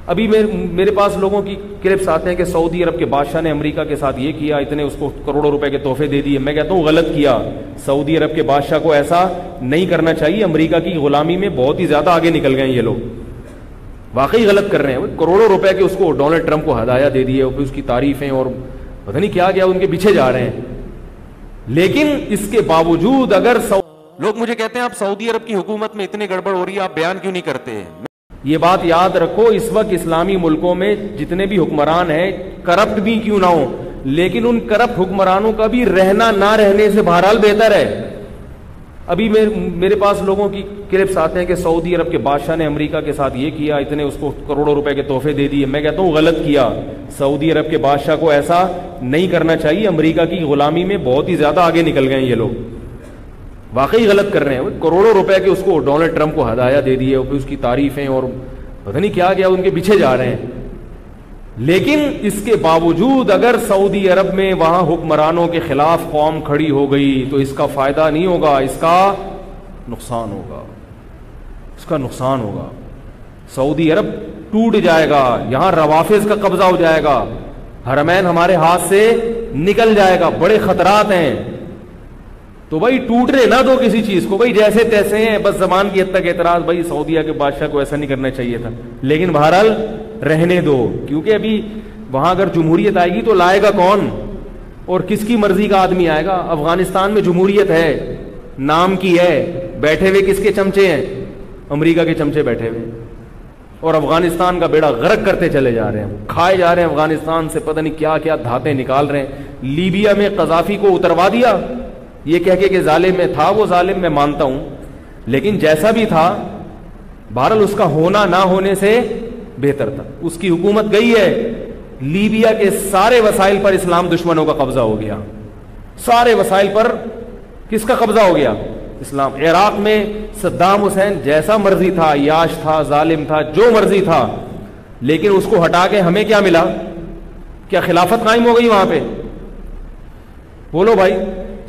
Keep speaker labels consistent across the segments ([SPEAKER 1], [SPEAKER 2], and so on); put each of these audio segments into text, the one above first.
[SPEAKER 1] ابھی میرے پاس لوگوں کی کلپس آتے ہیں کہ سعودی عرب کے بادشاہ نے امریکہ کے ساتھ یہ کیا، اتنے اس کو کروڑوں روپے کے تحفے دے دیے. میں کہتا ہوں غلط کیا. سعودی عرب کے بادشاہ کو ایسا نہیں کرنا چاہیے. امریکہ کی غلامی میں بہت ہی زیادہ آگے نکل گئے ہیں یہ لوگ, واقعی غلط کر رہے ہیں. کروڑوں روپے کے اس کو ڈونلڈ ٹرمپ کو ہدایہ دے دیے, پھر اس کی تعریفیں اور پتہ نہیں کیا ان کے پیچھے جا رہے ہیں. لیکن اس کے باوجود اگر لوگ مجھے کہتے ہیں آپ سعودی عرب کی حکومت میں اتنی گڑبڑ ہو رہی ہے, آپ بیان کیوں نہیں کرتے؟ یہ بات یاد رکھو, اس وقت اسلامی ملکوں میں جتنے بھی حکمران ہیں کرپٹ بھی کیوں نہ ہو, لیکن ان کرپٹ حکمرانوں کا بھی رہنا نہ رہنے سے بہرحال بہتر ہے. ابھی میرے پاس لوگوں کی کلپس آتے ہیں کہ سعودی عرب کے بادشاہ نے امریکہ کے ساتھ یہ کیا, اتنے اس کو کروڑوں روپے کے تحفے دے دیے. میں کہتا ہوں غلط کیا. سعودی عرب کے بادشاہ کو ایسا نہیں کرنا چاہیے. امریکہ کی غلامی میں بہت ہی زیادہ آگے نکل گئے ہیں یہ لوگ, واقعی غلط کر رہے ہیں. کروڑوں روپے کے اس کو ڈونلڈ ٹرمپ کو ہدایہ دے دیے, پھر اس کی تعریفیں اور پتہ نہیں کیا ان کے پیچھے جا رہے ہیں. لیکن اس کے باوجود اگر سعودی عرب میں وہاں حکمرانوں کے خلاف قوم کھڑی ہو گئی تو اس کا فائدہ نہیں ہوگا, اس کا نقصان ہوگا, اس کا نقصان ہوگا. سعودی عرب ٹوٹ جائے گا, یہاں روافض کا قبضہ ہو جائے گا, حرمین ہمارے ہاتھ سے نکل جائے گا, بڑے خطرات ہیں. تو بھائی ٹوٹنے نہ دو کسی چیز کو, بھائی جیسے تیسے ہیں, بس زبان کی حد تک اعتراض, بھائی سعودیہ کے بادشاہ کو ایسا نہیں کرنا چاہیے تھا, لیکن بہرحال رہنے دو. کیونکہ ابھی وہاں اگر جمہوریت آئے گی تو لائے گا کون, اور کس کی مرضی کا آدمی آئے گا؟ افغانستان میں جمہوریت ہے, نام کی ہے, بیٹھے ہوئے کس کے چمچے ہیں؟ امریکہ کے چمچے بیٹھے ہوئے, اور افغانستان کا بیڑا غرق کرتے چلے جا رہے ہیں, کھائے جا رہے ہیں افغانستان سے, پتہ نہیں کیا کیا دھاتیں نکال رہے ہیں. لیبیا میں قذافی کو اتروا دیا, یہ کہہ کے کہ ظالم میں تھا, وہ ظالم میں مانتا ہوں, لیکن جیسا بھی تھا بہرحال اس کا ہونا نہ ہونے سے بہتر تھا. اس کی حکومت گئی ہے, لیبیا کے سارے وسائل پر اسلام دشمنوں کا قبضہ ہو گیا, سارے وسائل پر کس کا قبضہ ہو گیا؟ اسلام. عراق میں صدام حسین جیسا مرضی تھا, عیاش تھا, ظالم تھا, جو مرضی تھا, لیکن اس کو ہٹا کے ہمیں کیا ملا؟ کیا خلافت قائم ہو گئی وہاں پہ؟ بولو بھائی.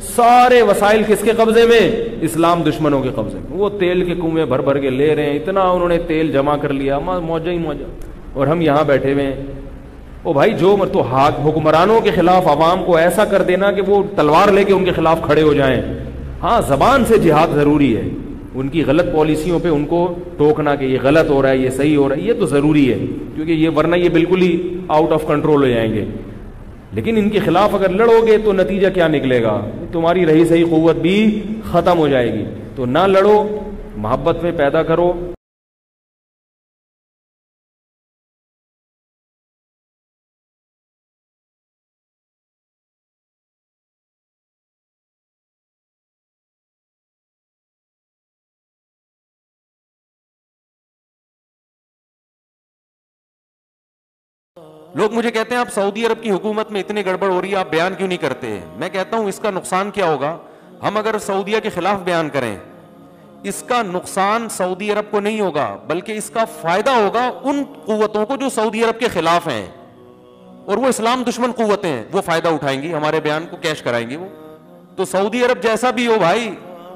[SPEAKER 1] سارے وسائل کس کے قبضے میں؟ اسلام دشمنوں کے قبضے میں. وہ تیل کے کنویں بھر بھر کے لے رہے ہیں, اتنا انہوں نے تیل جمع کر لیا, موجہ ہی موجہ, اور ہم یہاں بیٹھے ہوئے ہیں. او بھائی جو تو حکمرانوں کے خلاف عوام کو ایسا کر دینا کہ وہ تلوار لے کے ان کے خلاف کھڑے ہو جائیں. ہاں زبان سے جہاد ضروری ہے, ان کی غلط پالیسیوں پہ ان کو ٹوکنا کہ یہ غلط ہو رہا ہے, یہ صحیح ہو رہا ہے, یہ تو ضروری ہے, کیونکہ یہ ورنہ یہ بالکل ہی آؤٹ آف کنٹرول ہو جائیں گے. لیکن ان کے خلاف اگر لڑو گے تو نتیجہ کیا نکلے گا؟ تمہاری رہی صحیح قوت بھی ختم ہو جائے گی. تو نہ لڑو, محبت میں پیدا کرو. لوگ مجھے کہتے ہیں آپ سعودی عرب کی حکومت میں اتنی گڑبڑ ہو رہی ہے, آپ بیان کیوں نہیں کرتے؟ میں کہتا ہوں اس کا نقصان کیا ہوگا. ہم اگر سعودیہ کے خلاف بیان کریں, اس کا نقصان سعودی عرب کو نہیں ہوگا, بلکہ اس کا فائدہ ہوگا ان قوتوں کو جو سعودی عرب کے خلاف ہیں, اور وہ اسلام دشمن قوتیں ہیں, وہ فائدہ اٹھائیں گی, ہمارے بیان کو کیش کرائیں گی وہ. تو سعودی عرب جیسا بھی ہو بھائی,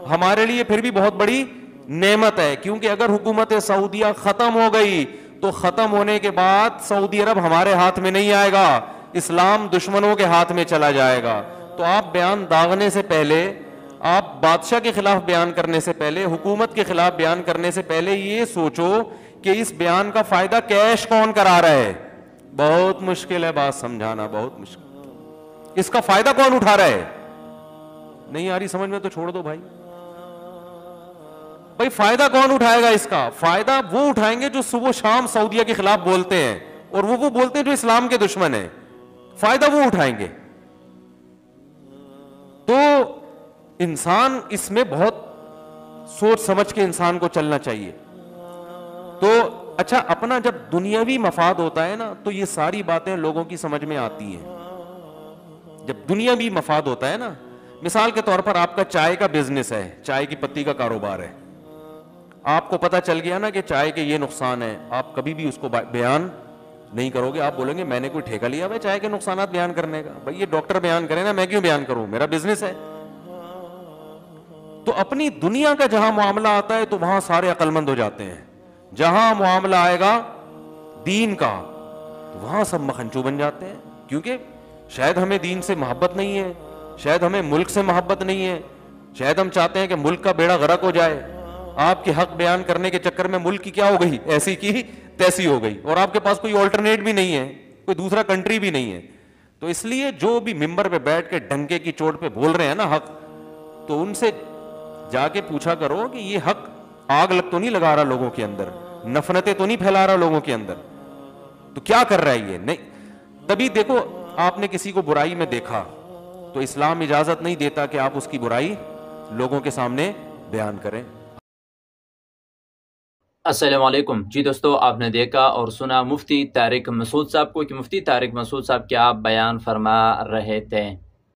[SPEAKER 1] ہمارے لیے پھر بھی بہت بڑی نعمت ہے, کیونکہ اگر حکومت سعودیہ ختم ہو گئی تو ختم ہونے کے بعد سعودی عرب ہمارے ہاتھ میں نہیں آئے گا, اسلام دشمنوں کے ہاتھ میں چلا جائے گا. تو آپ بیان داغنے سے پہلے, آپ بادشاہ کے خلاف بیان کرنے سے پہلے, حکومت کے خلاف بیان کرنے سے پہلے یہ سوچو کہ اس بیان کا فائدہ کیش کون کرا رہا ہے. بہت مشکل ہے بات سمجھانا, بہت مشکل. اس کا فائدہ کون اٹھا رہا ہے؟ نہیں آ رہی سمجھ میں تو چھوڑ دو بھائی. بھائی فائدہ کون اٹھائے گا اس کا؟ فائدہ وہ اٹھائیں گے جو صبح شام سعودیہ کے خلاف بولتے ہیں, اور وہ بولتے ہیں جو اسلام کے دشمن ہیں, فائدہ وہ اٹھائیں گے. تو انسان اس میں بہت سوچ سمجھ کے انسان کو چلنا چاہیے. تو اچھا, اپنا جب دنیاوی مفاد ہوتا ہے نا, تو یہ ساری باتیں لوگوں کی سمجھ میں آتی ہیں. جب دنیاوی مفاد ہوتا ہے نا, مثال کے طور پر آپ کا چائے کا بزنس ہے, چائے کی پتی کا کاروبار ہے, آپ کو پتا چل گیا نا کہ چائے کے یہ نقصان ہے, آپ کبھی بھی اس کو بیان نہیں کرو گے. آپ بولیں گے میں نے کوئی ٹھیکہ لیا بھائی چائے کے نقصانات بیان کرنے کا؟ بھائی یہ ڈاکٹر بیان کرے نا, میں کیوں بیان کروں, میرا بزنس ہے. تو اپنی دنیا کا جہاں معاملہ آتا ہے تو وہاں سارے عقل مند ہو جاتے ہیں. جہاں معاملہ آئے گا
[SPEAKER 2] دین کا، تو وہاں سب مکھنچو بن جاتے ہیں، کیونکہ شاید ہمیں دین سے محبت نہیں ہے، شاید ہمیں ملک سے محبت نہیں ہے، شاید ہم چاہتے ہیں کہ ملک کا بیڑا غرق ہو جائے. آپ کے حق بیان کرنے کے چکر میں ملک کی کیا ہو گئی، ایسی کی تیسی ہو گئی، اور آپ کے پاس کوئی آلٹرنیٹ بھی نہیں ہے، کوئی دوسرا کنٹری بھی نہیں ہے. تو اس لیے جو بھی ممبر پہ بیٹھ کے ڈنکے کی چوٹ پہ بول رہے ہیں نا حق، تو ان سے جا کے پوچھا کرو کہ یہ حق آگ لگ تو نہیں لگا رہا لوگوں کے اندر، نفرتیں تو نہیں پھیلا رہا لوگوں کے اندر، تو کیا کر رہا ہے یہ. نہیں، تبھی دیکھو آپ نے کسی کو برائی میں دیکھا تو اسلام اجازت نہیں دیتا کہ آپ اس کی برائی لوگوں کے سامنے بیان کریں.
[SPEAKER 3] السلام علیکم. جی دوستو، آپ نے دیکھا اور سنا مفتی طارق مسعود صاحب کو کہ مفتی طارق مسعود صاحب کیا بیان فرما رہے تھے.